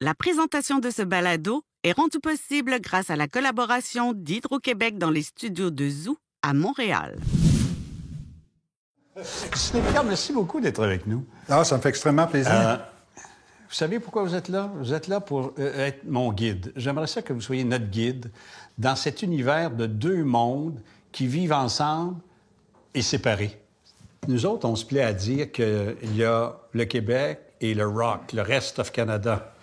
La présentation de ce balado est rendue possible grâce à la collaboration d'Hydro-Québec dans les studios de Zoo à Montréal. Pierre, merci beaucoup d'être avec nous. Ah, ça me fait extrêmement plaisir. Vous savez pourquoi vous êtes là? Vous êtes là pour être mon guide. J'aimerais ça que vous soyez notre guide dans cet univers de deux mondes qui vivent ensemble et séparés. Nous autres, on se plaît à dire qu'il y a le Québec et le Rock, le rest of Canada,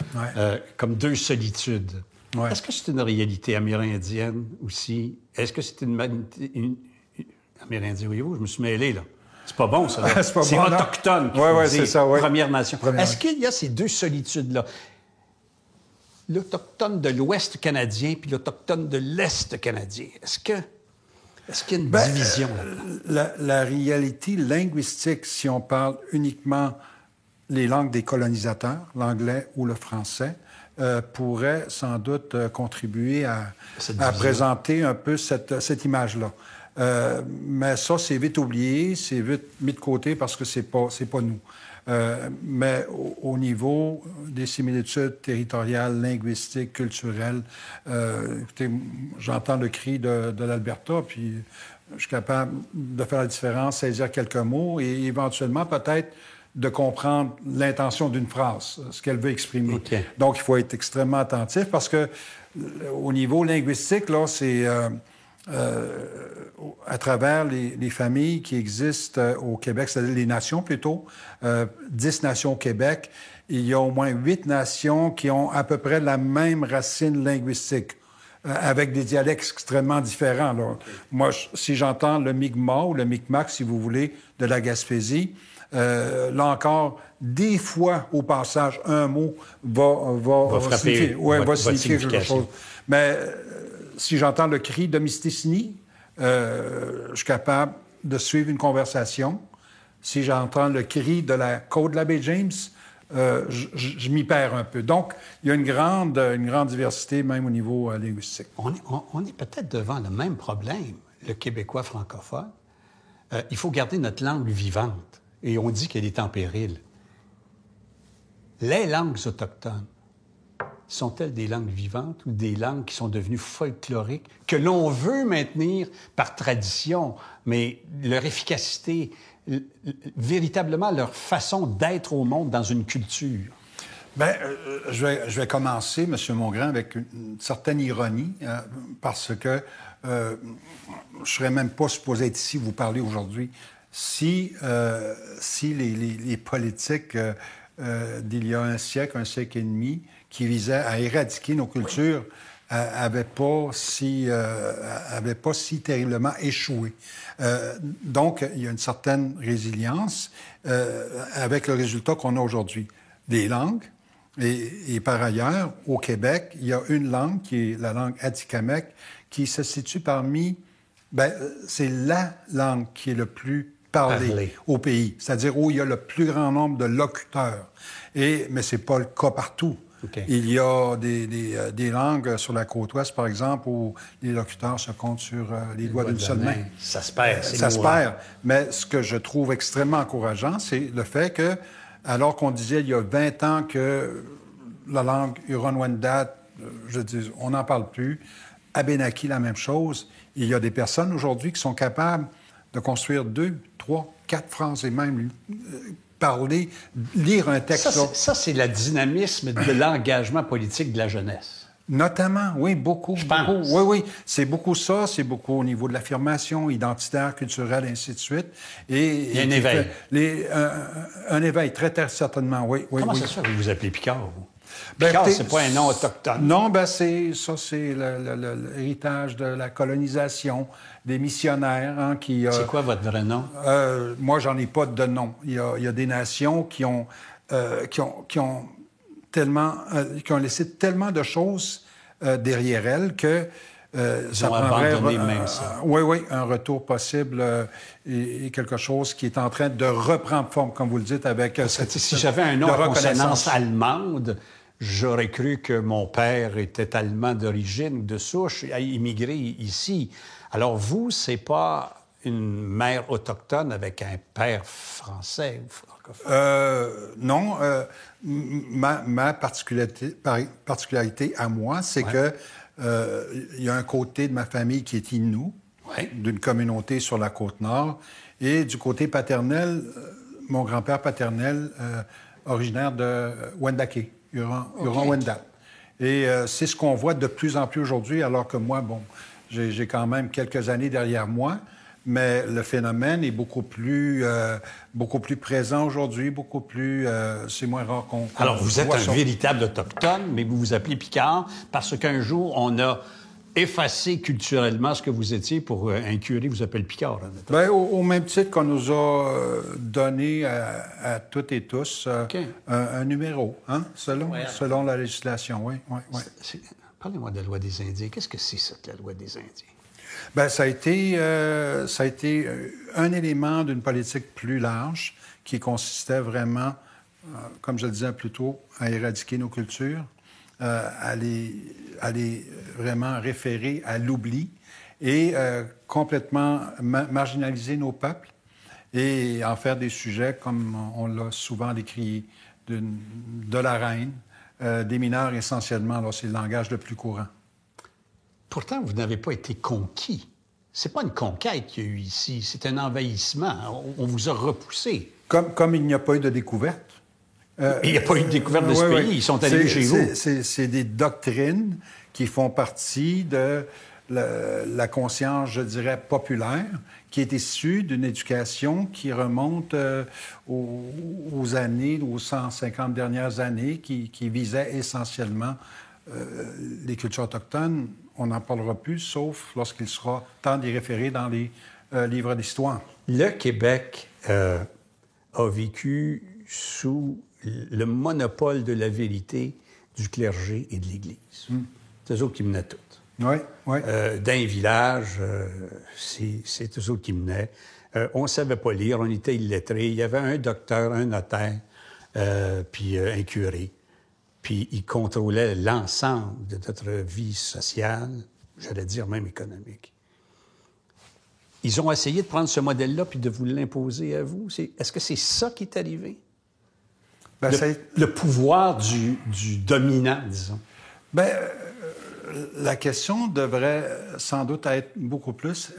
comme deux solitudes. Ouais. Est-ce que c'est une réalité amérindienne aussi? Est-ce que c'est une amérindien, voyez-vous? Je me suis mêlé, là. C'est pas bon, ça. C'est bon, autochtone. Oui, c'est ça, oui. Première Nation. Est-ce qu'il y a ces deux solitudes-là? L'Autochtone de l'Ouest canadien puis l'Autochtone de l'Est canadien. Est-ce qu'il y a une division là-dedans? La réalité linguistique, si on parle uniquement les langues des colonisateurs, l'anglais ou le français, pourrait sans doute contribuer à présenter un peu cette image-là. Mais ça, c'est vite oublié, c'est vite mis de côté parce que c'est pas nous. Mais au niveau des similitudes territoriales, linguistiques, culturelles, écoutez, j'entends le cri de l'Alberta, puis je suis capable de faire la différence, saisir quelques mots et éventuellement peut-être de comprendre l'intention d'une phrase, ce qu'elle veut exprimer. Okay. Donc, il faut être extrêmement attentif parce que au niveau linguistique, là, c'est à travers les familles qui existent au Québec, c'est-à-dire les nations plutôt, 10 nations au Québec, il y a au moins 8 nations qui ont à peu près la même racine linguistique, avec des dialectes extrêmement différents. Là. Okay. Moi, si j'entends le Mi'kmaq ou le Micmac, si vous voulez, de la Gaspésie, là encore, des fois, au passage, un mot va signifier quelque chose. Mais si j'entends le cri de Mistassini, je suis capable de suivre une conversation. Si j'entends le cri de la côte de la baie James, je m'y perds un peu. Donc, il y a une grande diversité, même au niveau linguistique. On est peut-être devant le même problème, le québécois francophone. Il faut garder notre langue vivante. Et on dit qu'elle est en péril. Les langues autochtones, sont-elles des langues vivantes ou des langues qui sont devenues folkloriques, que l'on veut maintenir par tradition, mais leur efficacité, véritablement leur façon d'être au monde dans une culture? Bien, je vais commencer, M. Mongrain, avec une certaine ironie, parce que je ne serais même pas supposé être ici, vous parler aujourd'hui, si les politiques d'il y a un siècle et demi, qui visaient à éradiquer nos cultures, n'avaient pas si terriblement échoué. Donc, il y a une certaine résilience avec le résultat qu'on a aujourd'hui. Des langues, et par ailleurs, au Québec, il y a une langue qui est la langue atikamekw, qui se situe parmi... c'est la langue qui est le plus parlée au pays, c'est-à-dire où il y a le plus grand nombre de locuteurs. Mais ce n'est pas le cas partout. Okay. Il y a des langues sur la côte ouest, par exemple, où les locuteurs se comptent sur les doigts d'une seule main. Ça se perd. Ça se perd. Mais ce que je trouve extrêmement encourageant, c'est le fait que, alors qu'on disait il y a 20 ans que la langue huron-wendat, on n'en parle plus, Abénaki, la même chose, il y a des personnes aujourd'hui qui sont capables de construire 2, 3, 4 phrases et même parler, lire un texte. Ça, c'est le dynamisme de l'engagement politique de la jeunesse. Notamment, oui, beaucoup. Je pense. Oui, c'est beaucoup ça. C'est beaucoup au niveau de l'affirmation identitaire, culturelle, ainsi de suite. Il y a un éveil. Un éveil, très, très certainement, oui. Comment ça se fait que vous vous appelez Picard, vous? Picard, c'est pas un nom autochtone. Non, c'est l'héritage de la colonisation, des missionnaires qui... C'est quoi votre vrai nom? Moi, j'en ai pas de nom. Il y a des nations qui ont laissé tellement de choses derrière elles que ça prendrait un retour possible et quelque chose qui est en train de reprendre forme, comme vous le dites, avec si j'avais un nom à consonance allemande, j'aurais cru que mon père était allemand d'origine ou de souche, a immigré ici. Alors vous, c'est pas une mère autochtone avec un père français ou francophone? Non. Ma particularité à moi, c'est que il y a un côté de ma famille qui est Innu, d'une communauté sur la Côte-Nord, et du côté paternel, mon grand-père paternel, originaire de Wendake, Huron-Wendat. Et c'est ce qu'on voit de plus en plus aujourd'hui, alors que moi, bon, j'ai quand même quelques années derrière moi, mais le phénomène est beaucoup plus présent aujourd'hui, beaucoup plus... c'est moins rare qu'on... Alors, vous êtes un véritable autochtone, mais vous vous appelez Picard parce qu'un jour, on a effacé culturellement ce que vous étiez pour un curé vous appelle Picard. Bien, au même titre qu'on nous a donné à toutes et tous un numéro, hein, selon la législation, oui. Parlez-moi de la loi des Indiens. Qu'est-ce que c'est, ça, la loi des Indiens? Bien, ça a été un élément d'une politique plus large qui consistait vraiment, comme je le disais plus tôt, à éradiquer nos cultures, à les vraiment référer à l'oubli et complètement marginaliser nos peuples et en faire des sujets, comme on l'a souvent décrit, de la reine, des mineurs essentiellement. Alors, c'est le langage le plus courant. Pourtant, vous n'avez pas été conquis. C'est pas une conquête qu'il y a eu ici, c'est un envahissement. On vous a repoussé. Comme il n'y a pas eu de découverte. Il n'y a pas eu de découverte de ce pays. Ils sont allés chez vous. C'est des doctrines qui font partie de la conscience, je dirais, populaire, qui est issue d'une éducation qui remonte aux 150 dernières années, qui visait essentiellement les cultures autochtones. On n'en parlera plus, sauf lorsqu'il sera temps d'y référer dans les livres d'histoire. Le Québec a vécu sous le monopole de la vérité du clergé et de l'Église. C'est eux autres qui menaient tout. Oui. Dans les villages, c'est eux autres qui menaient. On ne savait pas lire, on était illettrés. Il y avait un docteur, un notaire, puis un curé. Puis ils contrôlaient l'ensemble de notre vie sociale, j'allais dire même économique. Ils ont essayé de prendre ce modèle-là puis de vous l'imposer à vous. Est-ce que c'est ça qui est arrivé? Ben, le pouvoir du dominant, disons. Bien, la question devrait sans doute être beaucoup plus,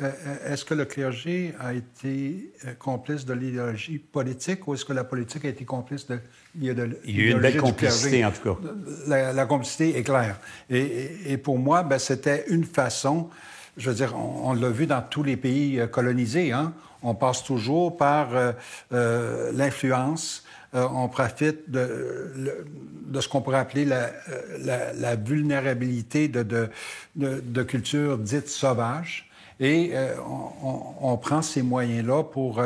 est-ce que le clergé a été complice de l'idéologie politique ou est-ce que la politique a été complice de l'idéologie du clergé? Il y a eu une belle complicité, en tout cas. La complicité est claire. Et pour moi, ben, c'était une façon, je veux dire, on l'a vu dans tous les pays colonisés, hein? On passe toujours par l'influence. On profite de ce qu'on pourrait appeler la vulnérabilité de cultures dites sauvages. Et on prend ces moyens-là pour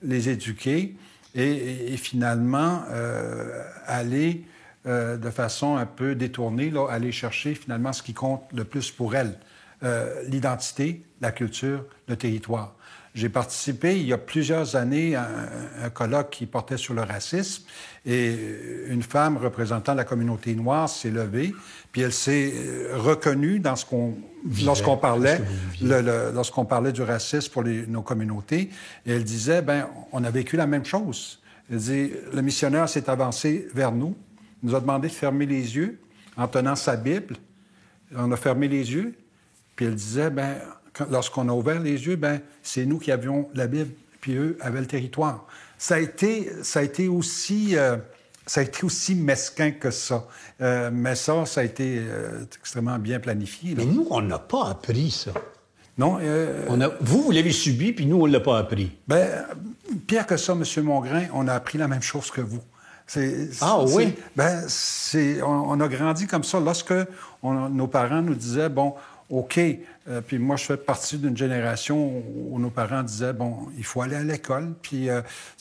les éduquer et finalement aller de façon un peu détournée, là, aller chercher finalement ce qui compte le plus pour elles, l'identité, la culture, le territoire. J'ai participé il y a plusieurs années à un colloque qui portait sur le racisme et une femme représentant la communauté noire s'est levée, puis elle s'est reconnue dans lorsqu'on parlait du racisme pour nos communautés, et elle disait, bien, on a vécu la même chose. Elle dit, le missionnaire s'est avancé vers nous, nous a demandé de fermer les yeux en tenant sa Bible. On a fermé les yeux, puis elle disait, bien, lorsqu'on a ouvert les yeux, ben c'est nous qui avions la Bible, puis eux avaient le territoire. Ça a été aussi mesquin que ça. Mais ça a été extrêmement bien planifié. Là. Mais nous, on n'a pas appris ça. Non. Vous l'avez subi, puis nous, on ne l'a pas appris. Bien, pire que ça, M. Mongrain, on a appris la même chose que vous. Oui? Bien, on a grandi comme ça. Lorsque nos parents nous disaient, bon, OK. Puis moi, je fais partie d'une génération où nos parents disaient, bon, il faut aller à l'école. Puis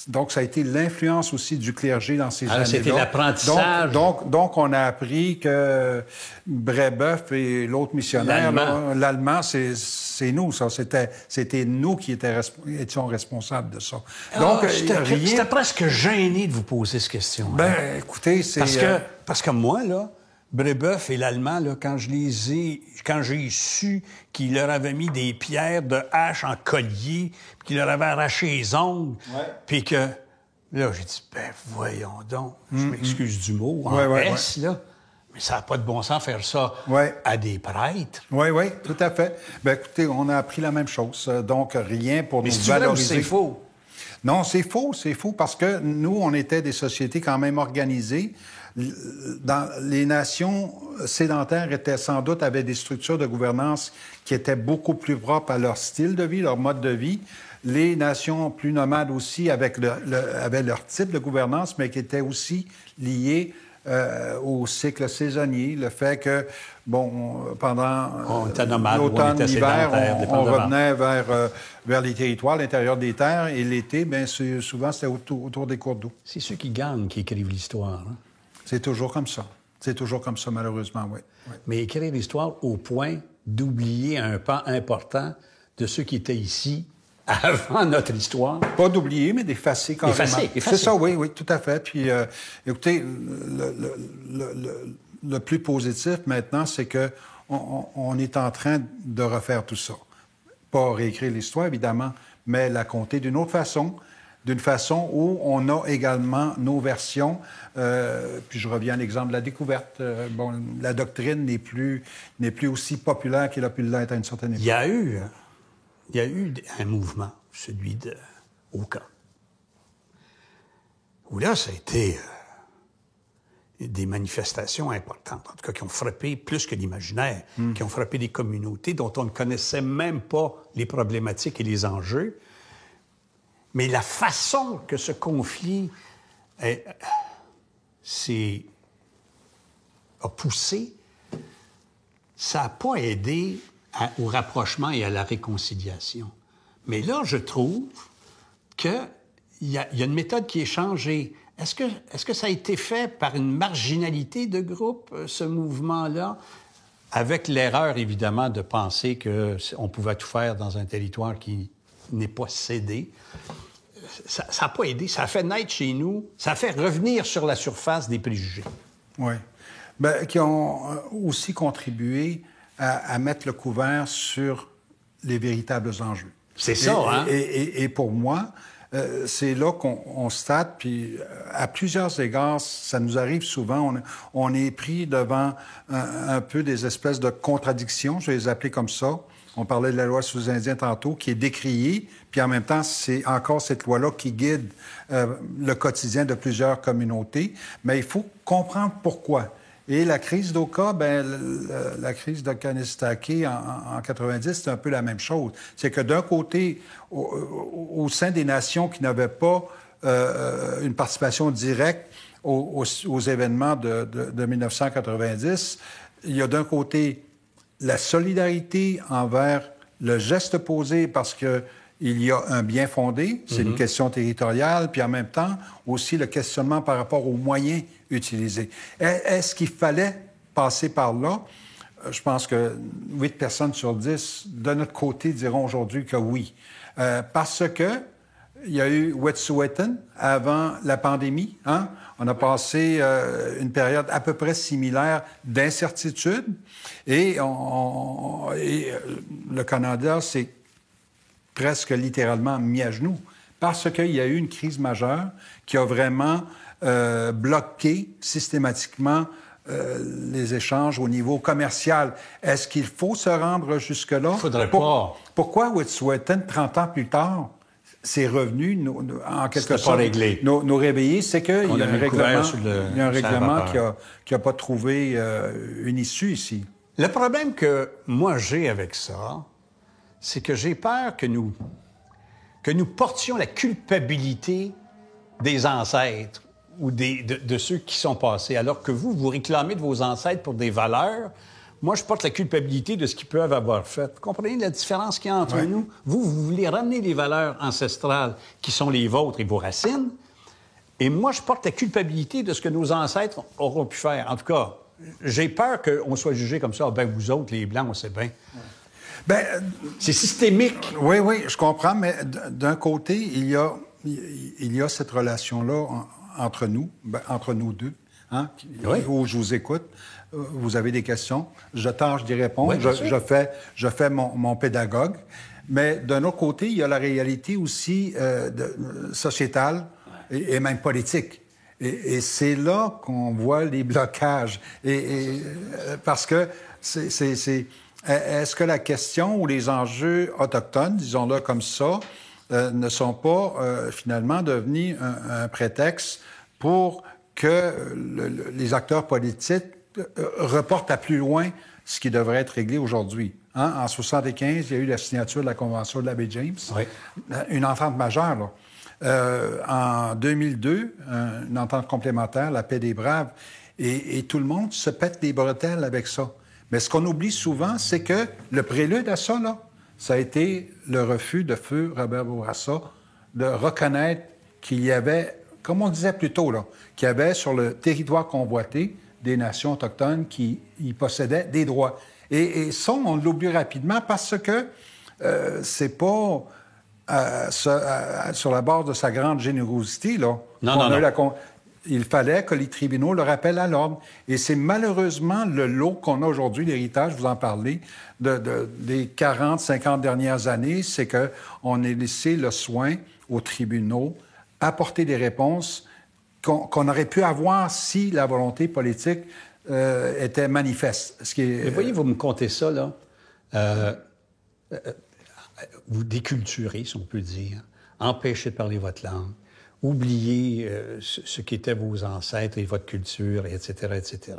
donc, ça a été l'influence aussi du clergé dans ces années-là. C'était l'apprentissage. Donc, on a appris que Brébeuf et l'autre missionnaire, l'Allemand, c'est nous, ça. C'était nous qui étions responsables de ça. Donc, j'étais presque gêné de vous poser cette question. Ben, écoutez, c'est... Parce que moi, là, Brébeuf et l'Allemand, là, quand j'ai su qu'il leur avait mis des pierres de hache en collier, puis qu'il leur avait arraché les ongles, puis que... Là, j'ai dit, ben voyons donc, je m'excuse du mot, en S, là, mais ça n'a pas de bon sens faire ça à des prêtres. Oui, oui, tout à fait. Ben écoutez, on a appris la même chose, donc rien pour nous valoriser. Mais c'est faux? Non, c'est faux parce que nous, on était des sociétés quand même organisées. Dans les nations sédentaires avaient des structures de gouvernance qui étaient beaucoup plus propres à leur style de vie, leur mode de vie. Les nations plus nomades aussi avaient leur type de gouvernance, mais qui étaient aussi liées au cycle saisonnier. Le fait que, pendant l'automne, l'hiver, on revenait vers les territoires, l'intérieur des terres, et l'été, bien, souvent, c'était autour des cours d'eau. C'est ceux qui gagnent qui écrivent l'histoire. Hein? C'est toujours comme ça. C'est toujours comme ça, malheureusement, oui. Mais écrire l'histoire au point d'oublier un pan important de ceux qui étaient ici avant notre histoire. Pas d'oublier, mais d'effacer carrément. Effacer. C'est ça, oui, tout à fait. Puis, écoutez, le plus positif maintenant, c'est que on est en train de refaire tout ça. Pas réécrire l'histoire, évidemment, mais la compter d'une autre façon, d'une façon où on a également nos versions. Puis je reviens à l'exemple de la découverte. La doctrine n'est plus aussi populaire qu'elle a pu l'être à une certaine époque. Il y a eu un mouvement, celui de Oka, où là, ça a été des manifestations importantes, en tout cas qui ont frappé plus que l'imaginaire, qui ont frappé des communautés dont on ne connaissait même pas les problématiques et les enjeux. Mais la façon que ce conflit a poussé, ça n'a pas aidé au rapprochement et à la réconciliation. Mais là, je trouve qu'il y a une méthode qui est changée. Est-ce que ça a été fait par une marginalité de groupe, ce mouvement-là, avec l'erreur, évidemment, de penser qu'on pouvait tout faire dans un territoire qui n'est pas cédé? Ça n'a pas aidé. Ça a fait naître chez nous, ça a fait revenir sur la surface des préjugés. Oui. Qui ont aussi contribué à mettre le couvert sur les véritables enjeux. C'est ça, hein? Et pour moi, c'est là qu'on constate, puis à plusieurs égards, ça nous arrive souvent, on est pris devant un peu des espèces de contradictions, je vais les appeler comme ça. On parlait de la loi sur les Indiens tantôt, qui est décriée, puis en même temps, c'est encore cette loi-là qui guide le quotidien de plusieurs communautés. Mais il faut comprendre pourquoi. Et la crise d'Oka, la crise de Kanesatake en 90, c'est un peu la même chose. C'est que d'un côté, au sein des nations qui n'avaient pas une participation directe aux événements de 1990, il y a d'un côté la solidarité envers le geste posé parce que il y a un bien fondé, c'est une question territoriale, puis en même temps, aussi le questionnement par rapport aux moyens utilisés. Est-ce qu'il fallait passer par là? Je pense que 8 personnes sur 10, de notre côté, diront aujourd'hui que oui. Parce que il y a eu Wet'suwet'en avant la pandémie. Hein? On a passé une période à peu près similaire d'incertitude. Et le Canada s'est presque littéralement mis à genoux parce qu'il y a eu une crise majeure qui a vraiment bloqué systématiquement les échanges au niveau commercial. Est-ce qu'il faut se rendre jusque-là? Il faudrait pas. Pourquoi Wet'suwet'en, 30 ans plus tard, c'est revenu, en quelque sorte, nous réveiller? C'est qu'il y a un règlement qui n'a pas trouvé une issue ici. Le problème que moi j'ai avec ça, c'est que j'ai peur que nous portions la culpabilité des ancêtres ou de ceux qui sont passés, alors que vous réclamez de vos ancêtres pour des valeurs. Moi, je porte la culpabilité de ce qu'ils peuvent avoir fait. Vous comprenez la différence qu'il y a entre nous? Vous voulez ramener les valeurs ancestrales qui sont les vôtres et vos racines, et moi, je porte la culpabilité de ce que nos ancêtres auront pu faire. En tout cas, j'ai peur qu'on soit jugé comme ça. Ben, vous autres, les Blancs, on sait bien. C'est systémique. Oui, je comprends, mais d'un côté, il y a cette relation-là entre nous deux, hein, Oui. où je vous écoute. Vous avez des questions, je tâche d'y répondre, Oui, je fais mon pédagogue. Mais d'un autre côté, il y a la réalité aussi sociétale et même politique. Et c'est là qu'on voit les blocages. Parce que est-ce que la question ou les enjeux autochtones, disons-le comme ça, ne sont pas finalement devenus un prétexte pour que les acteurs politiques reportent à plus loin ce qui devrait être réglé aujourd'hui. Hein? En 1975, il y a eu la signature de la Convention de la baie James, Oui. Une entente majeure, là. En 2002, une entente complémentaire, la paix des Braves, et tout le monde se pète les bretelles avec ça. Mais ce qu'on oublie souvent, c'est que le prélude à ça, là, ça a été le refus de feu Robert Bourassa de reconnaître qu'il y avait, comme on disait plus tôt, là, qu'il y avait sur le territoire convoité des nations autochtones qui y possédaient des droits. Et ça, on l'oublie rapidement parce que c'est pas sur la base de sa grande générosité, là. Non. Il fallait que les tribunaux le rappellent à l'ordre. Et c'est malheureusement le lot qu'on a aujourd'hui, l'héritage, vous en parlez, des 40, 50 dernières années, c'est qu'on a laissé le soin aux tribunaux apporter des réponses qu'on aurait pu avoir si la volonté politique était manifeste. Mais voyez, vous me contez ça, là. Vous déculturez, si on peut dire, empêchez de parler votre langue, oubliez ce qu'étaient vos ancêtres et votre culture, etc., etc.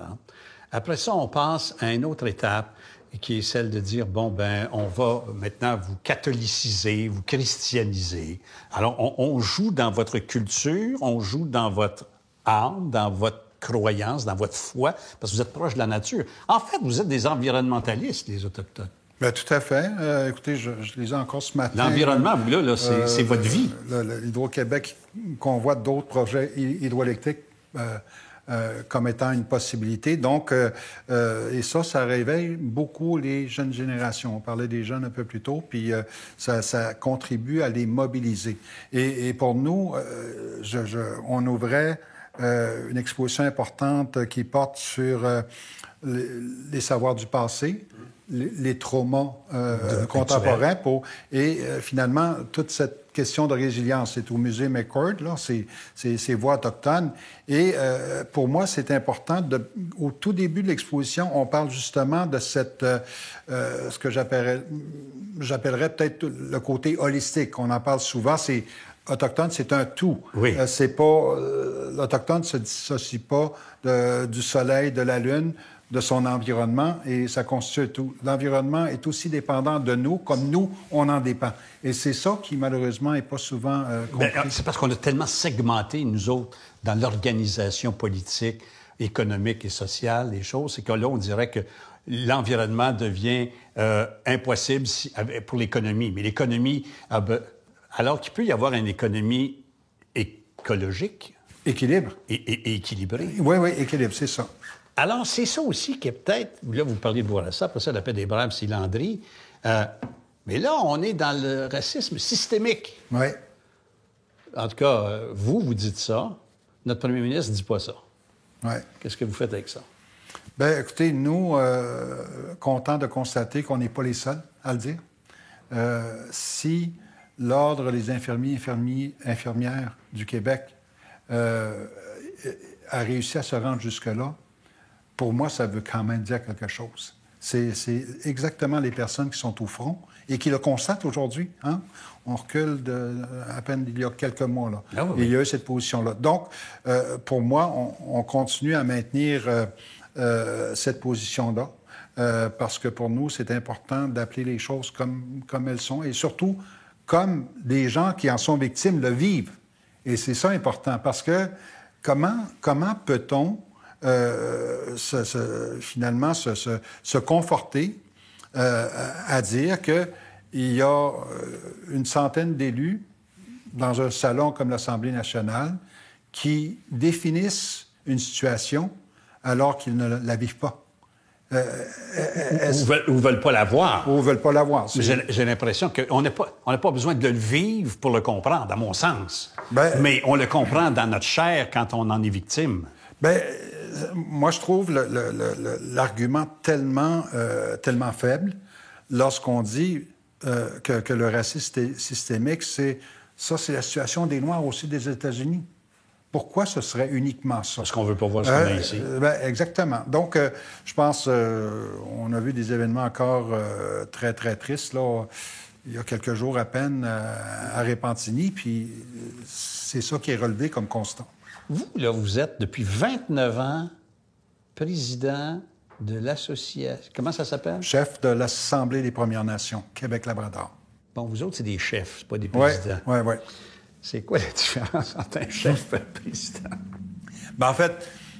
Après ça, on passe à une autre étape qui est celle de dire, bon, ben, on va maintenant vous catholiciser, vous christianiser. Alors, on joue dans votre culture, on joue dans votre âme, dans votre croyance, dans votre foi, parce que vous êtes proche de la nature. En fait, vous êtes des environnementalistes, les Autochtones. Bien, tout à fait. Écoutez, je les ai encore ce matin. L'environnement, vous, là c'est votre vie. L'Hydro-Québec convoite d'autres projets hydroélectriques comme étant une possibilité. Donc, et ça réveille beaucoup les jeunes générations. On parlait des jeunes un peu plus tôt, puis ça contribue à les mobiliser. Et pour nous, on ouvrait une exposition importante qui porte sur les savoirs du passé, les traumas contemporains. Finalement, toute cette question de résilience, c'est au musée McCord, là, ces voix autochtones. Et pour moi, c'est important, au tout début de l'exposition, on parle justement de cette, ce que j'appellerais peut-être le côté holistique. On en parle souvent, c'est autochtone, c'est un tout. Oui. C'est pas... l'autochtone ne se dissocie pas du soleil, de la lune, de son environnement, et ça constitue tout. L'environnement est aussi dépendant de nous, comme nous, on en dépend. Et c'est ça qui, malheureusement, n'est pas souvent compris. C'est parce qu'on a tellement segmenté, nous autres, dans l'organisation politique, économique et sociale des choses, c'est que là, on dirait que l'environnement devient impossible pour l'économie. Mais l'économie, alors qu'il peut y avoir une économie écologique... Équilibre. Et équilibrée. Oui, équilibre, c'est ça. Alors, c'est ça aussi qui est peut-être... Là, vous parliez de Bourassa, après ça, la paix des Braves, c'est Landry. Mais là, on est dans le racisme systémique. Oui. En tout cas, vous dites ça. Notre premier ministre ne dit pas ça. Oui. Qu'est-ce que vous faites avec ça? Bien, écoutez, nous, contents de constater qu'on n'est pas les seuls à le dire. Si l'Ordre des infirmières du Québec a réussi à se rendre jusque-là, pour moi, ça veut quand même dire quelque chose. C'est exactement les personnes qui sont au front et qui le constatent aujourd'hui. Hein? On recule à peine il y a quelques mois. Là. Ah oui. Il y a eu cette position-là. Donc, pour moi, on continue à maintenir cette position-là parce que pour nous, c'est important d'appeler les choses comme elles sont et surtout comme des gens qui en sont victimes le vivent. Et c'est ça important parce que comment peut-on finalement se conforter à dire qu'il y a une centaine d'élus dans un salon comme l'Assemblée nationale qui définissent une situation alors qu'ils ne la vivent pas. Ou veulent pas la voir. Ou veulent pas la voir. J'ai l'impression qu'on n'a pas besoin de le vivre pour le comprendre, à mon sens. Mais on le comprend dans notre chair quand on en est victime. Bien, moi, je trouve l'argument tellement faible lorsqu'on dit que le racisme systémique, c'est la situation des Noirs aussi des États-Unis. Pourquoi ce serait uniquement ça? Parce qu'on veut pas voir ce qu'on a ici. Exactement. Donc, je pense, on a vu des événements encore très, très tristes, là, il y a quelques jours à peine, à Repentigny, puis c'est ça qui est relevé comme constat. Vous, là, vous êtes depuis 29 ans président de l'association... Comment ça s'appelle? Chef de l'Assemblée des Premières Nations, Québec-Labrador. Bon, vous autres, c'est des chefs, c'est pas des présidents. Oui. C'est quoi la différence entre un chef et un président? En fait,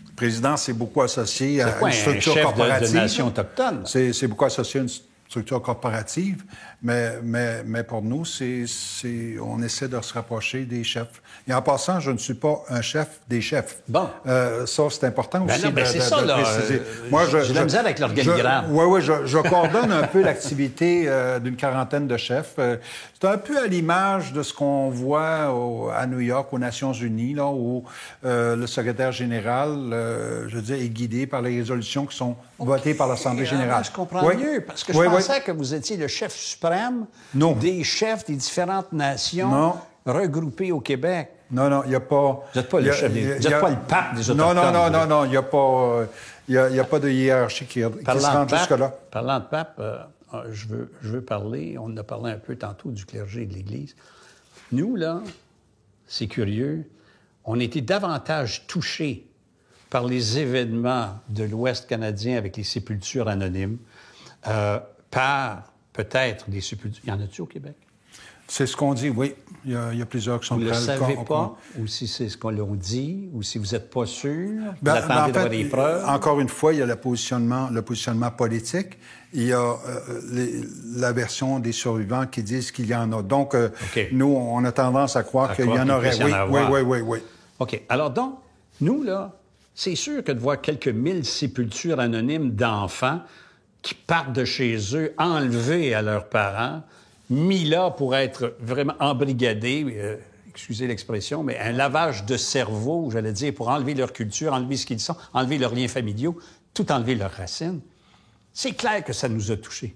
le président, c'est beaucoup associé à une structure chef corporative. de nation autochtone? C'est beaucoup associé à une structure corporative, mais pour nous, on essaie de se rapprocher des chefs. Et en passant, je ne suis pas un chef des chefs. Bon. Ça, c'est important aussi de préciser. Moi, j'ai de la misère avec l'organigramme. Oui, je coordonne un peu l'activité d'une quarantaine de chefs. C'est un peu à l'image de ce qu'on voit à New York, aux Nations unies, là, où le secrétaire général, est guidé par les résolutions qui sont votées par l'Assemblée générale. Je comprends mieux, parce que je pensais que vous étiez le chef suprême des chefs des différentes nations regroupées au Québec. Non, il n'y a pas... Vous n'êtes pas le chef vous n'êtes pas le pape des Autochtones. Non, il n'y a pas... Il n'y a pas de hiérarchie qui se rend jusque-là. Parlant de pape, je veux parler, on en a parlé un peu tantôt du clergé et de l'Église. Nous, là, c'est curieux, on a été davantage touchés par les événements de l'Ouest canadien avec les sépultures anonymes, par peut-être des sépultures... Y en a-tu au Québec? C'est ce qu'on dit, oui. Il y a plusieurs qui sont... Vous ne le savez pas, ou si c'est ce qu'on l'a dit, ou si vous n'êtes pas sûr, vous attendez d'avoir des preuves? Encore une fois, il y a le positionnement politique. Il y a la version des survivants qui disent qu'il y en a. Donc, nous, on a tendance à croire qu'il y en aurait. Oui. OK. Alors donc, nous, là, c'est sûr que de voir quelques 1000 sépultures anonymes d'enfants qui partent de chez eux, enlevés à leurs parents, mis là pour être vraiment embrigadés, excusez l'expression, mais un lavage de cerveau, j'allais dire, pour enlever leur culture, enlever ce qu'ils sont, enlever leurs liens familiaux, tout enlever leurs racines. C'est clair que ça nous a touchés.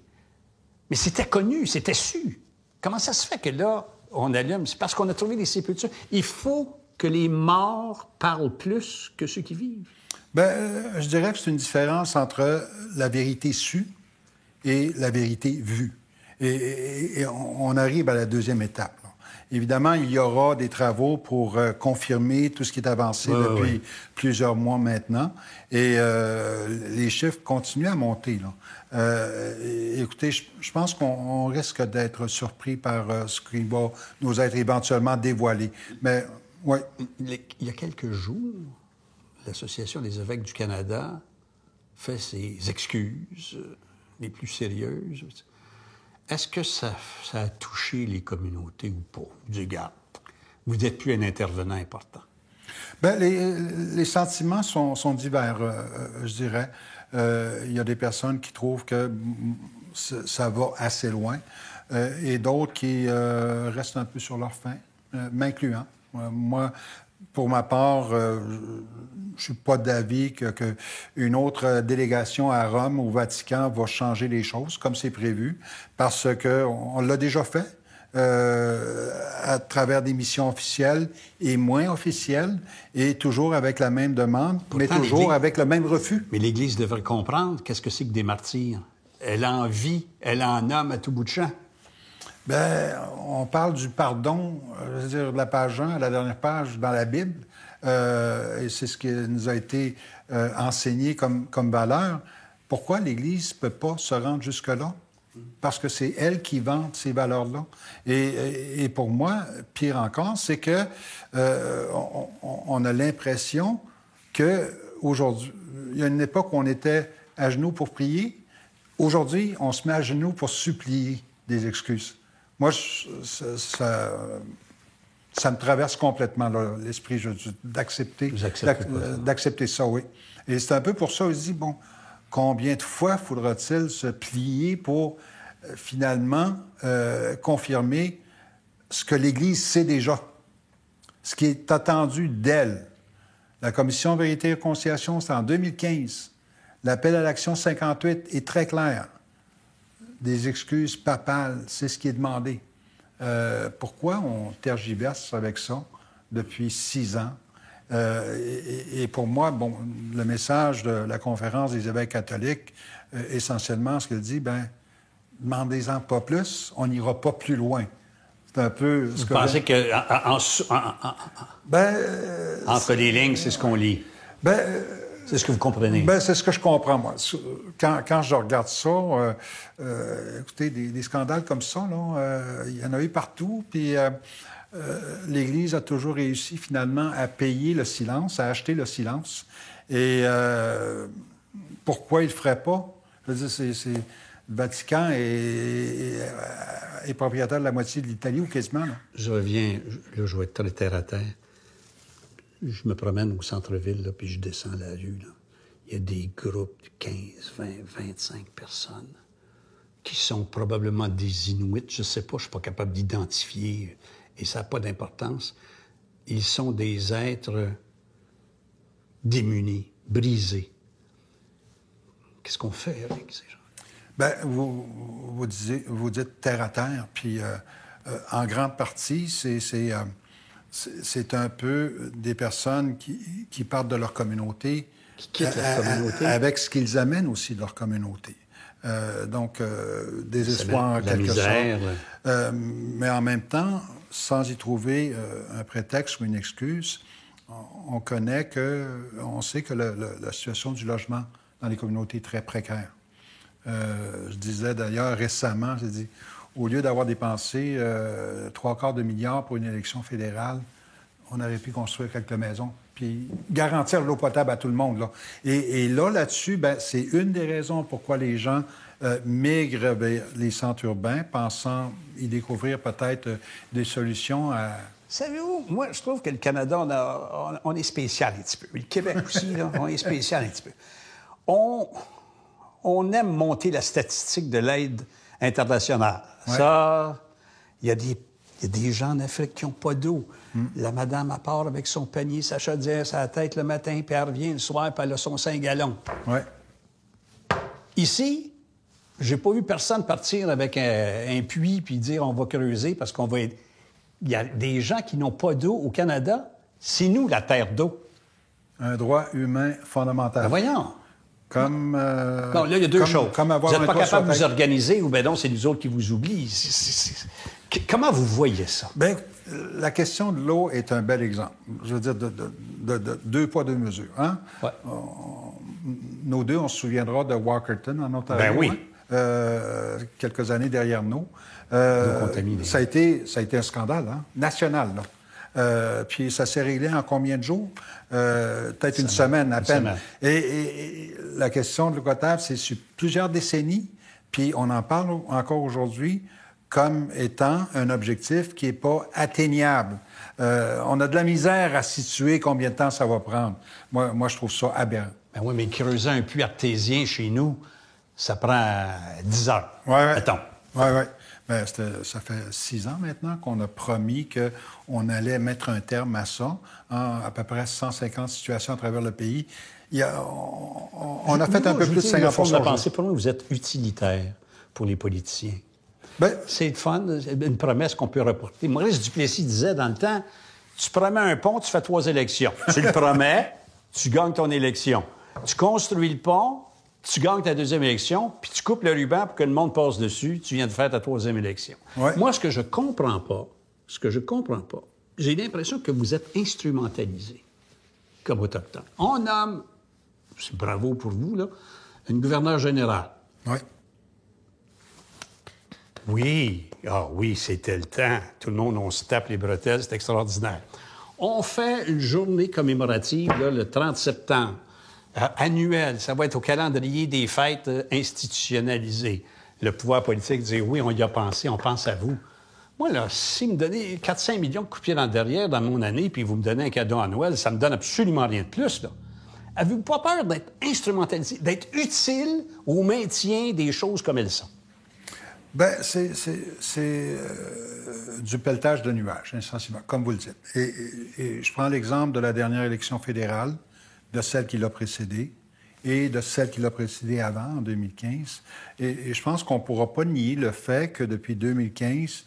Mais c'était connu, c'était su. Comment ça se fait que là, on allume? C'est parce qu'on a trouvé des sépultures. Il faut que les morts parlent plus que ceux qui vivent. Je dirais que c'est une différence entre la vérité sue et la vérité vue. Et on arrive à la deuxième étape. Là. Évidemment, il y aura des travaux pour confirmer tout ce qui est avancé depuis plusieurs mois maintenant. Et les chiffres continuent à monter. Là. Écoutez, je pense qu'on risque d'être surpris par ce qui va nous être éventuellement dévoilé. Mais, oui. Il y a quelques jours, l'Association des évêques du Canada fait ses excuses les plus sérieuses. Est-ce que ça a touché les communautés ou pas? Vous dites, regarde, vous n'êtes plus un intervenant important. Les sentiments sont divers, je dirais. Il y a des personnes qui trouvent que ça va assez loin et d'autres qui restent un peu sur leur faim, m'incluant. Moi, pour ma part, je ne suis pas d'avis qu'une autre délégation à Rome, au Vatican, va changer les choses comme c'est prévu, parce qu'on l'a déjà fait à travers des missions officielles et moins officielles, et toujours avec la même demande, mais toujours avec le même refus. Mais l'Église devrait comprendre qu'est-ce que c'est que des martyrs. Elle en vit, elle en nomme à tout bout de champ. On parle du pardon, je veux dire, de la page 1 à la dernière page dans la Bible, et c'est ce qui nous a été enseigné comme valeur. Pourquoi l'Église ne peut pas se rendre jusque-là? Parce que c'est elle qui vante ces valeurs-là. Et pour moi, pire encore, c'est que on a l'impression qu'aujourd'hui, il y a une époque où on était à genoux pour prier. Aujourd'hui, on se met à genoux pour supplier des excuses. Moi, ça me traverse complètement là, l'esprit d'accepter ça, oui. Et c'est un peu pour ça, je dis, bon, combien de fois faudra-t-il se plier pour finalement confirmer ce que l'Église sait déjà, ce qui est attendu d'elle. La Commission Vérité et Réconciliation, c'est en 2015. L'appel à l'action 58 est très clair. Des excuses papales, c'est ce qui est demandé. Pourquoi on tergiverse avec ça depuis 6 ans? Et pour moi, bon, le message de la Conférence des évêques catholiques, essentiellement, ce qu'elle dit, bien, demandez-en pas plus, on n'ira pas plus loin. C'est un peu... Vous pensez que entre les lignes, c'est ce qu'on lit? C'est ce que vous comprenez? C'est ce que je comprends, moi. Quand je regarde ça, écoutez, des scandales comme ça, là, il y en a eu partout, puis l'Église a toujours réussi, finalement, à payer le silence, à acheter le silence. Et pourquoi il ne le ferait pas? Je veux dire, le Vatican est propriétaire de la moitié de l'Italie, ou quasiment, là. Je reviens, là, je vais être très terre à terre. Je me promène au centre-ville, là, puis je descends la rue, là. Il y a des groupes de 15, 20, 25 personnes qui sont probablement des Inuits. Je ne sais pas, je ne suis pas capable d'identifier, et ça n'a pas d'importance. Ils sont des êtres démunis, brisés. Qu'est-ce qu'on fait avec ces gens? Bien, vous dites terre à terre, puis en grande partie, c'est un peu des personnes qui partent de leur communauté, qui quittent leur communauté, avec ce qu'ils amènent aussi de leur communauté. Donc, désespoir en quelque sorte. Mais en même temps, sans y trouver un prétexte ou une excuse, on sait que la situation du logement dans les communautés est très précaire. Je disais d'ailleurs récemment, j'ai dit, au lieu d'avoir dépensé 3/4 milliard pour une élection fédérale, on aurait pu construire quelques maisons, puis garantir l'eau potable à tout le monde, là. Et là-dessus, bien, c'est une des raisons pourquoi les gens migrent vers les centres urbains, pensant y découvrir peut-être des solutions à... Savez-vous, moi, je trouve que le Canada, on est spécial un petit peu. Le Québec aussi, là, on est spécial un petit peu. On aime monter la statistique de l'aide internationale. Ouais. Ça, il y a des gens en Afrique qui n'ont pas d'eau. La madame, elle part avec son panier, sa chaudière, sa tête le matin, puis elle revient le soir, puis elle a son 5 gallons. Ouais. Ici, j'ai pas vu personne partir avec un puits puis dire on va creuser parce qu'on va... Il y a des gens qui n'ont pas d'eau au Canada. C'est nous, la terre d'eau. Un droit humain fondamental. Ben voyons. Comme... non, là, il y a deux choses. Comme vous n'êtes pas capable de vous organiser ou bien non, c'est nous autres qui vous oublient. Comment vous voyez ça? Bien, la question de l'eau est un bel exemple. Je veux dire, de deux poids, deux mesures. Hein? Ouais. Nous deux, on se souviendra de Walkerton, en Ontario. Ben oui. Hein? Quelques années derrière nous. Ça a été un scandale, hein? National, là. Puis ça s'est réglé en combien de jours? Peut-être une semaine à peine. Et la question de l'eau potable, c'est sur plusieurs décennies, puis on en parle encore aujourd'hui comme étant un objectif qui n'est pas atteignable. On a de la misère à situer combien de temps ça va prendre. Moi je trouve ça aberrant. Ben oui, mais creuser un puits artésien chez nous, ça prend 10 heures. Oui, oui. Mettons. Oui, oui. Bien, ça fait 6 ans maintenant qu'on a promis qu'on allait mettre un terme à ça, à peu près 150 situations à travers le pays. On a fait un peu plus de 50 de la pensée. Pour moi, vous êtes utilitaire pour les politiciens. Ben, c'est le fun, une promesse qu'on peut reporter. Maurice Duplessis disait dans le temps, tu promets un pont, tu fais 3 élections. Tu le promets, tu gagnes ton élection. Tu construis le pont, tu gagnes ta 2e élection, puis tu coupes le ruban pour que le monde passe dessus, tu viens de faire ta 3e élection. Ouais. Moi, ce que je comprends pas, j'ai l'impression que vous êtes instrumentalisé comme autochtone. On nomme, c'est bravo pour vous, là, une gouverneure générale. Oui. Oui, c'était le temps. Tout le monde, on se tape les bretelles, c'est extraordinaire. On fait une journée commémorative, là, le 30 septembre. Annuel, ça va être au calendrier des fêtes institutionnalisées. Le pouvoir politique dit oui, on y a pensé, on pense à vous. Moi, là, si vous me donnez 4-5 millions de coups de pied dans le derrière dans mon année, puis vous me donnez un cadeau à Noël, ça me donne absolument rien de plus, là. Avez-vous pas peur d'être instrumentalisé, d'être utile au maintien des choses comme elles sont? Bien, c'est du pelletage de nuages, essentiellement, comme vous le dites. Et je prends l'exemple de la dernière élection fédérale, de celle qui l'a précédée et de celle qui l'a précédée avant, en 2015. Et je pense qu'on ne pourra pas nier le fait que depuis 2015,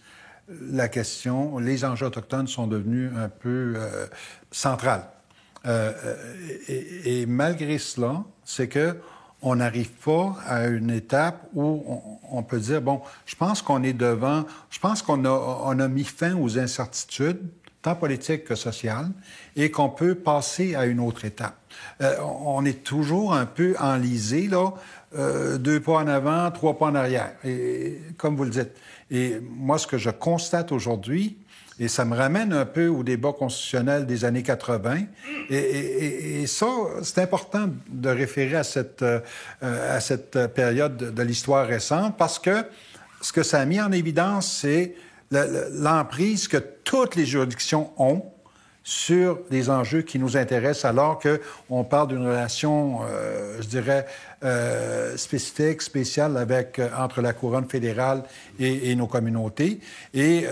la question, les enjeux autochtones sont devenus un peu centrales. Et malgré cela, c'est que on n'arrive pas à une étape où on peut dire, bon, je pense qu'on est devant, je pense qu'on a mis fin aux incertitudes, tant politiques que sociales, et qu'on peut passer à une autre étape. On est toujours un peu enlisé, là, 2 pas en avant, 3 pas en arrière, et, comme vous le dites. Et moi, ce que je constate aujourd'hui, et ça me ramène un peu au débat constitutionnel des années 80. Et ça, c'est important de référer à cette période de l'histoire récente parce que ce que ça a mis en évidence, c'est l'emprise que toutes les juridictions ont sur les enjeux qui nous intéressent, alors qu'on parle d'une relation, je dirais, spécifique, spéciale entre la couronne fédérale et nos communautés. Et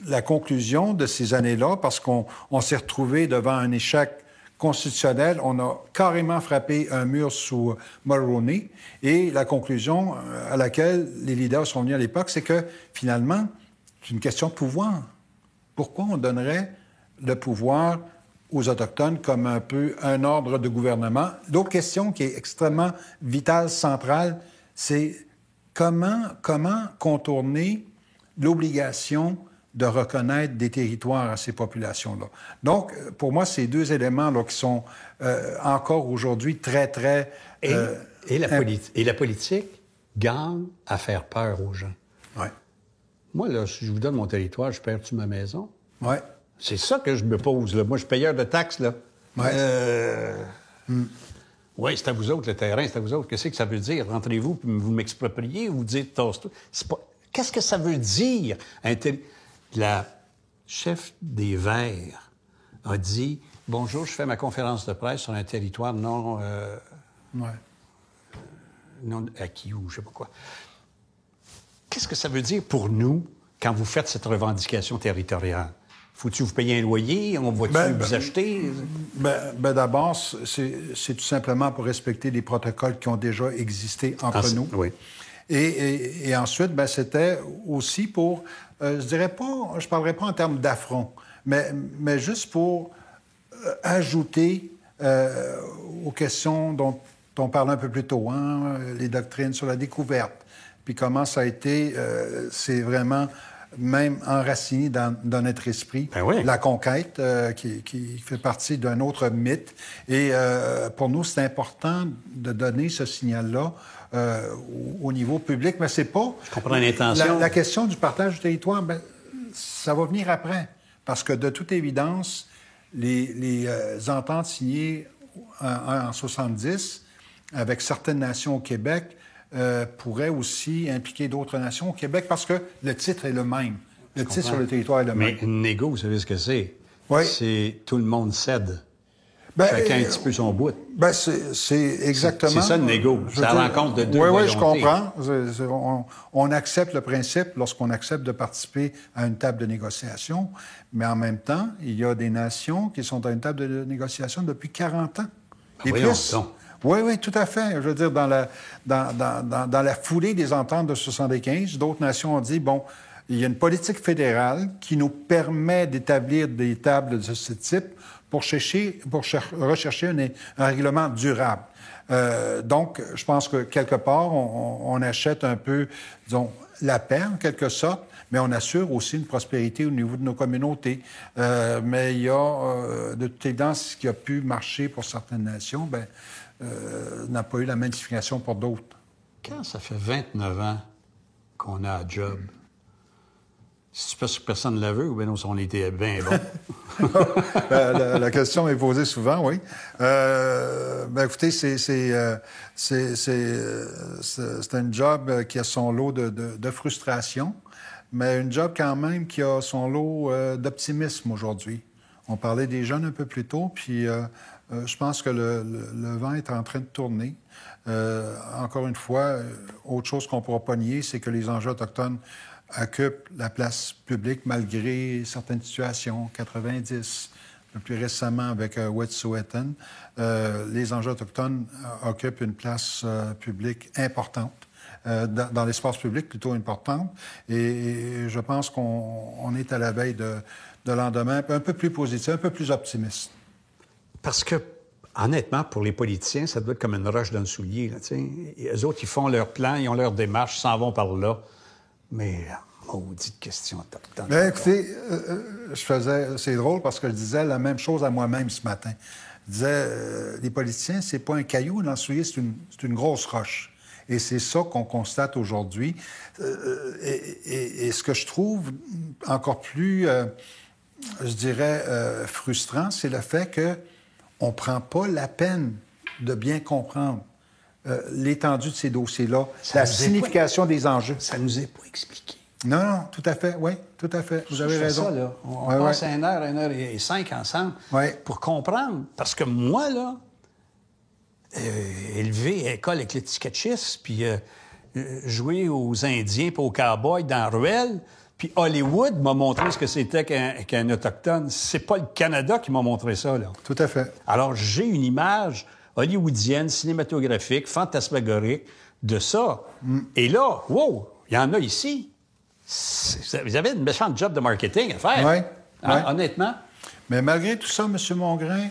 la conclusion de ces années-là, parce qu'on s'est retrouvé devant un échec constitutionnel, on a carrément frappé un mur sous Mulroney, et la conclusion à laquelle les leaders sont venus à l'époque, c'est que, finalement, c'est une question de pouvoir. Pourquoi on donnerait le pouvoir aux Autochtones comme un peu un ordre de gouvernement? L'autre question qui est extrêmement vitale, centrale, c'est comment contourner l'obligation de reconnaître des territoires à ces populations-là. Donc, pour moi, ces deux éléments-là qui sont encore aujourd'hui très, très... Et la politique gagne à faire peur aux gens. Oui. Moi, là, si je vous donne mon territoire, je perds-tu ma maison? Oui. C'est ça que je me pose, là. Moi, je suis payeur de taxes, là. Oui. Oui, c'est à vous autres, le terrain, c'est à vous autres. Qu'est-ce que ça veut dire? Rentrez-vous, puis vous m'expropriez, vous dites tasse-toi. Qu'est-ce que ça veut dire? La chef des Verts a dit « Bonjour, je fais ma conférence de presse sur un territoire non acquis ou je sais pas quoi. » Qu'est-ce que ça veut dire pour nous quand vous faites cette revendication territoriale? Faut-tu vous payer un loyer? On va-tu vous acheter? D'abord, c'est tout simplement pour respecter les protocoles qui ont déjà existé entre nous. Oui. Et ensuite, c'était aussi pour, je parlerai pas en termes d'affront, mais juste pour ajouter aux questions dont on parlait un peu plus tôt, les doctrines sur la découverte, puis comment ça a été, c'est vraiment même enraciné dans notre esprit. Ben oui. La conquête, qui fait partie d'un autre mythe. Et pour nous, c'est important de donner ce signal-là au niveau public, mais c'est pas... Je comprends l'intention. La question du partage du territoire, ça va venir après. Parce que, de toute évidence, les ententes signées en 70 avec certaines nations au Québec pourrait aussi impliquer d'autres nations au Québec parce que le titre est le même. Le titre sur le territoire est le même. Mais une négo, vous savez ce que c'est? Oui. C'est tout le monde cède. Chacun un petit peu son bout. C'est exactement... C'est ça, le négo. C'est la rencontre de deux volontés. Oui, je comprends. On accepte le principe lorsqu'on accepte de participer à une table de négociation, mais en même temps, il y a des nations qui sont à une table de négociation depuis 40 ans. Et plus. Oui, tout à fait. Je veux dire, dans la foulée des ententes de 75, d'autres nations ont dit, bon, il y a une politique fédérale qui nous permet d'établir des tables de ce type pour rechercher un règlement durable. Donc, je pense que quelque part, on achète un peu, disons, la paix, en quelque sorte, mais on assure aussi une prospérité au niveau de nos communautés. Mais il y a, de toute évidence, ce qui a pu marcher pour certaines nations, n'a pas eu la même signification pour d'autres. Quand ça fait 29 ans qu'on a un job, c'est parce que personne ne la veut ou bien on était bien bon? La question est posée souvent, oui. Écoutez, c'est un job qui a son lot de frustration, mais un job quand même qui a son lot d'optimisme aujourd'hui. On parlait des jeunes un peu plus tôt, puis je pense que le vent est en train de tourner. Encore une fois, autre chose qu'on ne pourra pas nier, c'est que les enjeux autochtones occupent la place publique malgré certaines situations, 90, plus récemment avec Wet'suwet'en. Les enjeux autochtones occupent une place publique importante, dans l'espace public plutôt importante. Et je pense qu'on est à la veille de lendemain un peu plus positif, un peu plus optimiste. Parce que, honnêtement, pour les politiciens, ça doit être comme une roche dans le soulier. Là, eux autres, ils font leur plan, ils ont leur démarche, ils s'en vont par là. Mais, maudite question autochtone. Bien, écoutez, c'est drôle parce que je disais la même chose à moi-même ce matin. Je disais, les politiciens, c'est pas un caillou dans le soulier, c'est une grosse roche. Et c'est ça qu'on constate aujourd'hui. Et ce que je trouve encore plus, je dirais, frustrant, c'est le fait qu'on ne prend pas la peine de bien comprendre l'étendue de ces dossiers-là, la signification des enjeux. Ça ne nous est pas expliqué. Non, tout à fait, oui, tout à fait. Vous avez raison. Ça, là. On passe 1 heure et 5 ensemble pour comprendre. Parce que moi, là, élevé à l'école avec les Ticatchis, puis jouer aux Indiens puis aux Cowboys dans la ruelle, puis Hollywood m'a montré ce que c'était qu'un Autochtone. C'est pas le Canada qui m'a montré ça, là. Tout à fait. Alors, j'ai une image hollywoodienne, cinématographique, fantasmagorique de ça. Et là, wow, il y en a ici. Vous avez une méchante job de marketing à faire. Oui. Honnêtement. Mais malgré tout ça, M. Mongrain,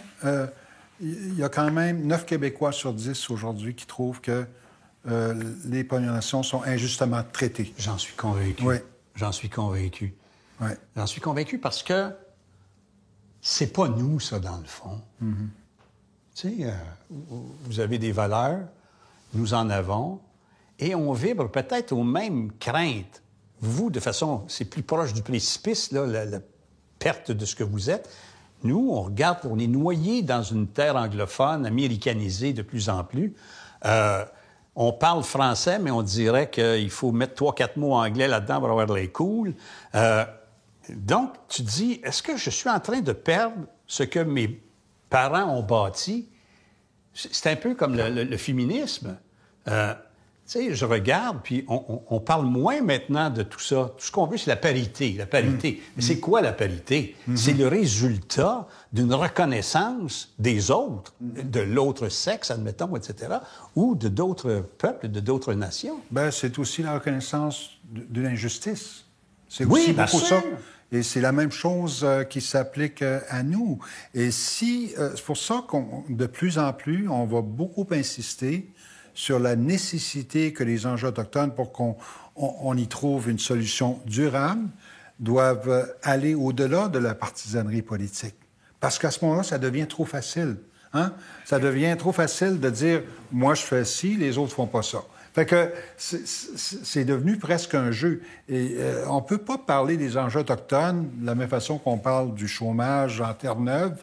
il y a quand même 9 Québécois sur 10 aujourd'hui qui trouvent que les Premières Nations sont injustement traitées. J'en suis convaincu. Oui. J'en suis convaincu. Oui. J'en suis convaincu parce que c'est pas nous, ça, dans le fond. Mm-hmm. Tu sais, vous avez des valeurs, nous en avons, et on vibre peut-être aux mêmes craintes. Vous, de façon, c'est plus proche du précipice, là, la perte de ce que vous êtes. Nous, on regarde, on est noyé dans une terre anglophone, américanisée de plus en plus. On parle français, mais on dirait qu'il faut mettre 3-4 mots anglais là-dedans pour avoir l'air cool. Donc, tu dis, est-ce que je suis en train de perdre ce que mes parents ont bâti? C'est un peu comme le féminisme. Tu sais, je regarde, puis on parle moins maintenant de tout ça. Tout ce qu'on veut, c'est la parité. La parité. Mais c'est quoi la parité? C'est le résultat d'une reconnaissance des autres, de l'autre sexe, admettons, etc., ou de d'autres peuples, de d'autres nations. Bien, c'est aussi la reconnaissance d'une injustice. C'est aussi beaucoup ça. Et c'est la même chose qui s'applique à nous. Et c'est pour ça qu'on, de plus en plus, on va beaucoup insister sur la nécessité que les enjeux autochtones, pour qu'on y trouve une solution durable, doivent aller au-delà de la partisanerie politique. Parce qu'à ce moment-là, ça devient trop facile. Hein? Ça devient trop facile de dire « moi, je fais ci, les autres font pas ça ». Fait que c'est devenu presque un jeu. Et on peut pas parler des enjeux autochtones de la même façon qu'on parle du chômage en Terre-Neuve,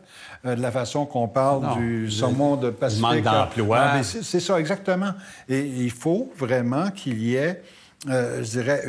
de la façon qu'on parle du saumon de Pacifique. Manque d'emploi. C'est ça, exactement. Et il faut vraiment qu'il y ait, je dirais,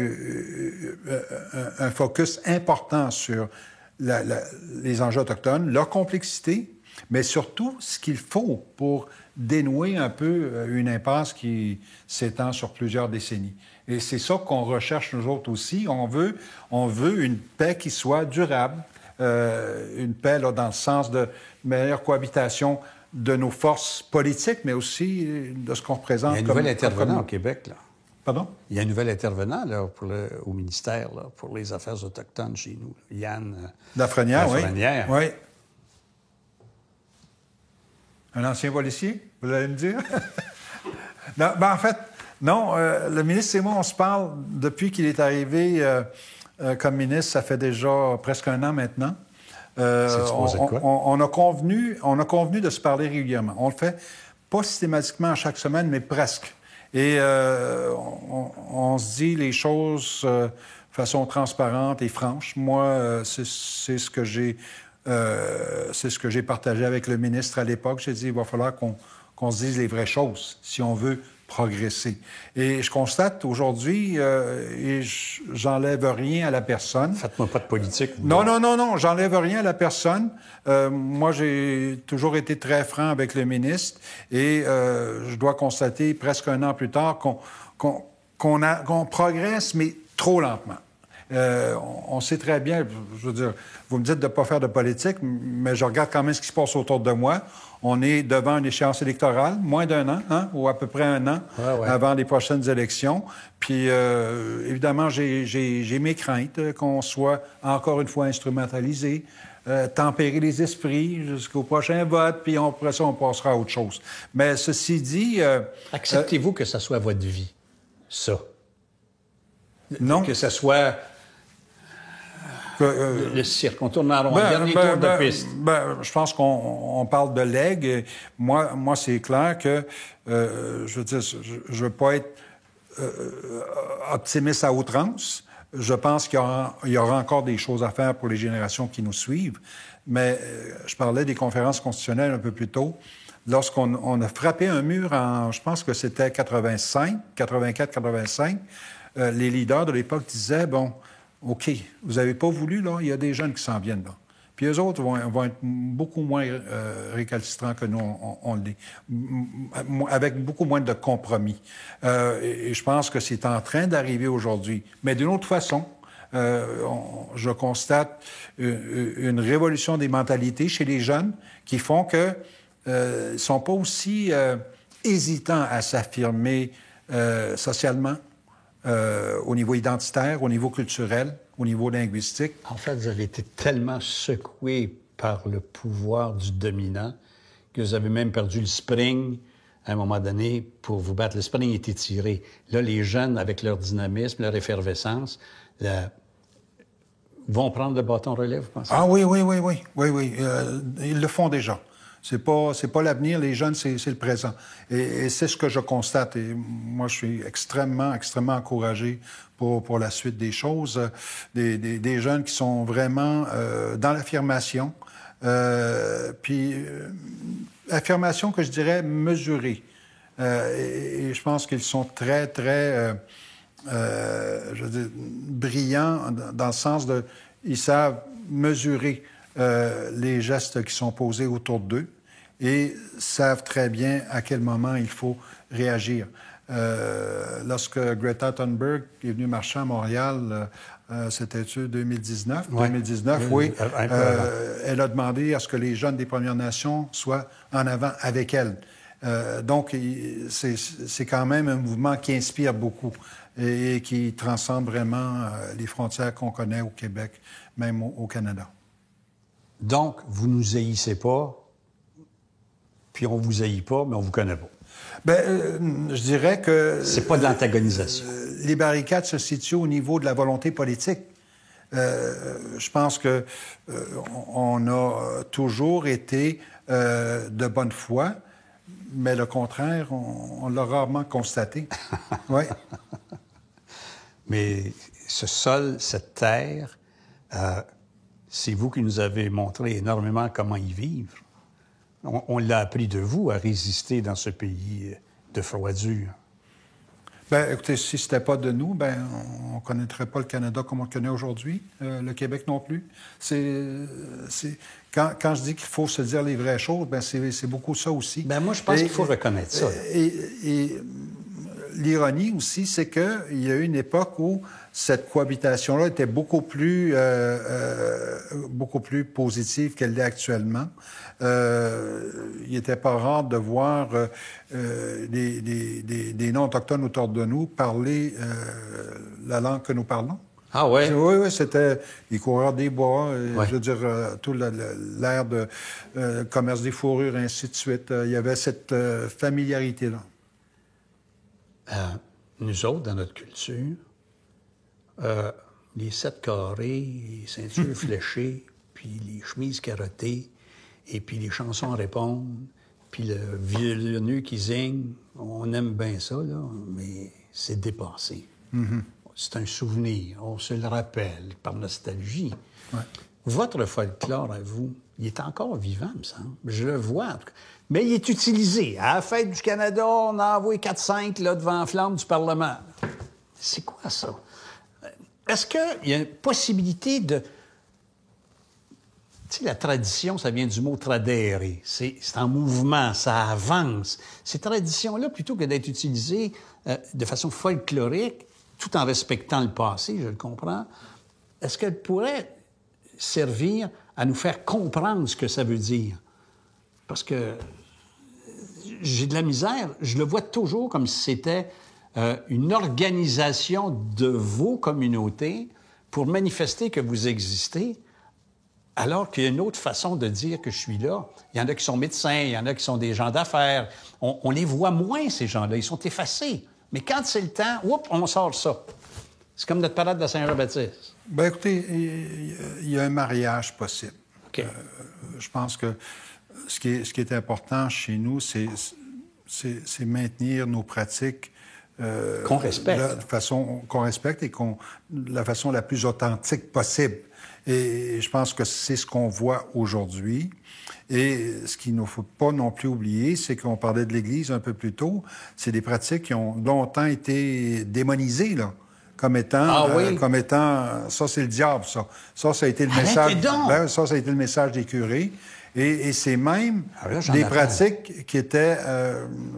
un focus important sur les enjeux autochtones, leur complexité, mais surtout ce qu'il faut pour dénouer un peu une impasse qui s'étend sur plusieurs décennies. Et c'est ça qu'on recherche nous autres aussi. On veut une paix qui soit durable, une paix là, dans le sens de meilleure cohabitation de nos forces politiques, mais aussi de ce qu'on représente. Il y a un nouvel intervenant au Québec, là. Pardon? Il y a un nouvel intervenant là, au ministère là, pour les Affaires autochtones chez nous, Yann Lafrenière, oui. Un ancien policier, vous allez me dire? Non, ben en fait, non. Le ministre et moi, on se parle depuis qu'il est arrivé comme ministre. Ça fait déjà presque 1 an maintenant. On a convenu de se parler régulièrement. On le fait pas systématiquement chaque semaine, mais presque. Et on se dit les choses de façon transparente et franche. Moi, c'est ce que j'ai... c'est ce que j'ai partagé avec le ministre à l'époque. J'ai dit, il va falloir qu'on se dise les vraies choses si on veut progresser. Et je constate aujourd'hui, et j'enlève rien à la personne. Faites-moi pas de politique. Non, j'enlève rien à la personne. Moi, j'ai toujours été très franc avec le ministre et je dois constater presque un an plus tard qu'on progresse, mais trop lentement. On sait très bien, je veux dire, vous me dites de ne pas faire de politique, mais je regarde quand même ce qui se passe autour de moi. On est devant une échéance électorale, moins d'un an, ou à peu près un an, avant les prochaines élections. Puis, évidemment, j'ai mes craintes qu'on soit encore une fois instrumentalisé, tempérer les esprits jusqu'au prochain vote, puis après ça, on passera à autre chose. Mais ceci dit... Acceptez-vous que ça soit votre vie, ça? Non. Que ça soit... le cirque, on tourne en rond, dernier tour de piste. Je pense qu'on parle de legs. Moi, c'est clair que, je veux dire, je veux pas être optimiste à outrance. Je pense qu'il y aura encore des choses à faire pour les générations qui nous suivent. Mais je parlais des conférences constitutionnelles un peu plus tôt. Lorsqu'on a frappé un mur je pense que c'était 84-85, les leaders de l'époque disaient, bon, OK, vous n'avez pas voulu, là, il y a des jeunes qui s'en viennent, là. Puis eux autres vont être beaucoup moins récalcitrants que nous, on l'est, avec beaucoup moins de compromis. Et je pense que c'est en train d'arriver aujourd'hui. Mais d'une autre façon, je constate une révolution des mentalités chez les jeunes qui font que ne sont pas aussi hésitants à s'affirmer socialement, au niveau identitaire, au niveau culturel, au niveau linguistique. En fait, vous avez été tellement secoué par le pouvoir du dominant que vous avez même perdu le spring à un moment donné pour vous battre. Le spring est étiré. Là, les jeunes, avec leur dynamisme, leur effervescence, vont prendre le bâton relais, vous pensez? Ah oui. Ils le font déjà. C'est pas l'avenir, les jeunes, c'est le présent. Et c'est ce que je constate. Et moi, je suis extrêmement encouragé pour la suite des choses. Des jeunes qui sont vraiment dans l'affirmation. Puis, affirmation que je dirais mesurée. Et je pense qu'ils sont très, je veux dire, brillants dans le sens de... Ils savent mesurer les gestes qui sont posés autour d'eux et savent très bien à quel moment il faut réagir. Lorsque Greta Thunberg est venue marcher à Montréal, c'était-tu 2019? Ouais. 2019, oui. Elle a demandé à ce que les jeunes des Premières Nations soient en avant avec elle. Donc, c'est quand même un mouvement qui inspire beaucoup et qui transcende vraiment les frontières qu'on connaît au Québec, même au Canada. Donc, vous ne nous haïssez pas, puis on vous haït pas, mais on vous connaît pas. Je dirais que... C'est pas de l'antagonisation. Les barricades se situent au niveau de la volonté politique. Je pense que on a toujours été de bonne foi, mais le contraire, on l'a rarement constaté. Oui. Mais ce sol, cette terre... c'est vous qui nous avez montré énormément comment y vivre. On l'a appris de vous à résister dans ce pays de froidure. Écoutez, si ce n'était pas de nous, on ne connaîtrait pas le Canada comme on le connaît aujourd'hui, le Québec non plus. Quand je dis qu'il faut se dire les vraies choses, c'est beaucoup ça aussi. Moi, je pense qu'il faut reconnaître ça. Et l'ironie aussi, c'est qu'il y a eu une époque où cette cohabitation-là était beaucoup plus positive qu'elle l'est actuellement. Il n'était pas rare de voir des non-autochtones autour de nous parler la langue que nous parlons. Ah ouais? Oui, c'était les coureurs des bois, je veux dire, tout l'ère de commerce des fourrures, et ainsi de suite. Il y avait cette familiarité-là. Nous autres, dans notre culture, les 7 carrés, les ceintures fléchées, puis les chemises carottées, et puis les chansons répondent, puis le violoneux qui zigne, on aime bien ça, là, mais c'est dépassé. Mm-hmm. C'est un souvenir, on se le rappelle par nostalgie. Ouais. votre folklore à vous, il est encore vivant, me semble. Je le vois, en tout cas. Mais il est utilisé. À la Fête du Canada, on a envoyé 4-5 là, devant la flamme du Parlement. C'est quoi ça? Est-ce qu'il y a une possibilité de... Tu sais, la tradition, ça vient du mot tradere. C'est en mouvement, ça avance. Ces traditions-là, plutôt que d'être utilisées de façon folklorique, tout en respectant le passé, je le comprends, est-ce qu'elles pourraient servir à nous faire comprendre ce que ça veut dire? Parce que j'ai de la misère. Je le vois toujours comme si c'était une organisation de vos communautés pour manifester que vous existez, alors qu'il y a une autre façon de dire que je suis là. Il y en a qui sont médecins, il y en a qui sont des gens d'affaires. On les voit moins, ces gens-là. Ils sont effacés. Mais quand c'est le temps, on sort ça. C'est comme notre parade de Saint-Jean-Baptiste. Bien, écoutez, il y a un mariage possible. OK. Je pense que ce qui est important chez nous, c'est maintenir nos pratiques qu'on respecte. de façon qu'on respecte et de la façon la plus authentique possible. Et je pense que c'est ce qu'on voit aujourd'hui. Et ce qu'il ne faut pas non plus oublier, c'est qu'on parlait de l'Église un peu plus tôt, c'est des pratiques qui ont longtemps été démonisées, là. Comme étant, ça c'est le diable, ça. Ça a été le message. Ça a été le message des curés. Et c'est même des pratiques qui étaient,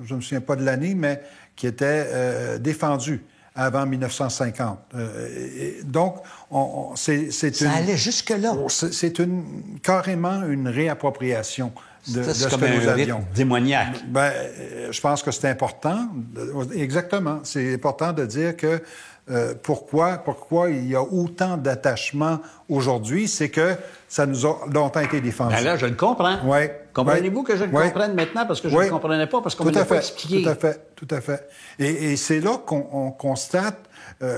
je ne me souviens pas de l'année, mais qui étaient défendues avant 1950. Donc, ça allait jusque-là. C'est carrément une réappropriation de ce comme que nous avions. Démoniaque. Ben, je pense que c'est important. Exactement. C'est important de dire que pourquoi il y a autant d'attachement aujourd'hui, c'est que ça nous a longtemps été défendu. Ben là, je le comprends. Oui. Comprenez-vous que je le comprenne maintenant parce que je ne le comprenais pas, parce qu'on ne l'a pas expliqué. Tout à fait. Et c'est là qu'on constate,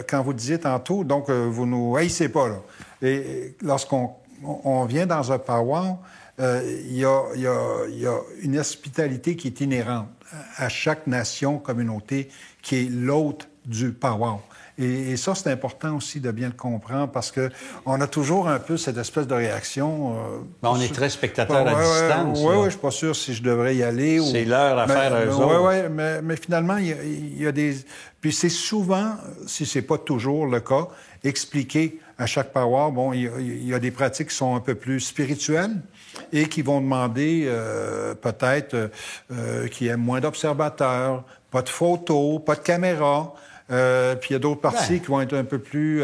quand vous disiez tantôt, donc vous nous haïssez pas, là. Et lorsqu'on vient dans un powwow, il y a une hospitalité qui est inhérente à chaque nation, communauté, qui est l'hôte du powwow. Et ça, c'est important aussi de bien le comprendre parce qu'on a toujours un peu cette espèce de réaction. On est très spectateurs à distance. Oui, je ne suis pas sûr si je devrais y aller. C'est leur affaire à eux autres. Oui, mais finalement, il y a des... Puis c'est souvent, si ce n'est pas toujours le cas, expliqué à chaque powwow. Bon, il y a des pratiques qui sont un peu plus spirituelles et qui vont demander peut-être qu'il y ait moins d'observateurs, pas de photos, pas de caméras. Puis il y a d'autres parties qui vont être un peu plus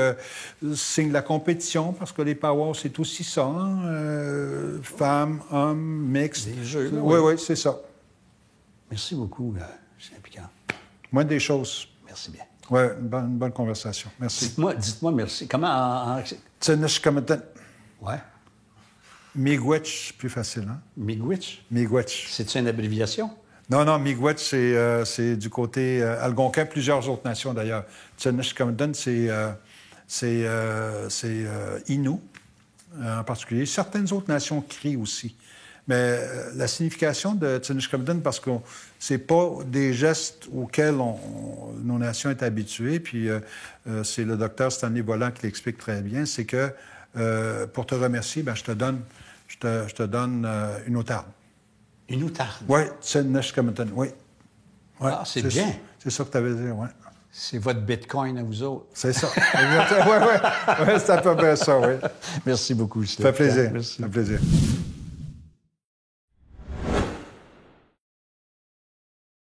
signe de la compétition, parce que les powwows, c'est aussi ça, hein? Femmes, hommes, mixtes. Des jeux. Oui, c'est ça. Merci beaucoup, c'est impliquant. Moins des choses. Merci bien. Oui, une bonne conversation. Merci. Dites-moi merci. Comment Tsinishkamaten. Ouais. Miigwech, plus facile, hein? Miigwech? Miigwech. C'est-tu une abréviation? Non, Miigwech, c'est du côté algonquin, plusieurs autres nations d'ailleurs. Tsinishkamaten, c'est Innu, en particulier. Certaines autres nations crient aussi. Mais la signification de Tsinishkamaten, parce que c'est pas des gestes auxquels nos nations sont habituées, puis c'est le docteur Stanley Boland qui l'explique très bien, c'est que pour te remercier, je te donne une outarde. Une outarde? Oui, Tsinishkamaten, oui. Ouais, ah, c'est bien. C'est ça que tu avais dit, oui. C'est votre Bitcoin à vous autres. C'est ça. Oui, c'est à peu près ça, oui. Merci beaucoup. Ça fait plaisir. Merci. Ça fait plaisir.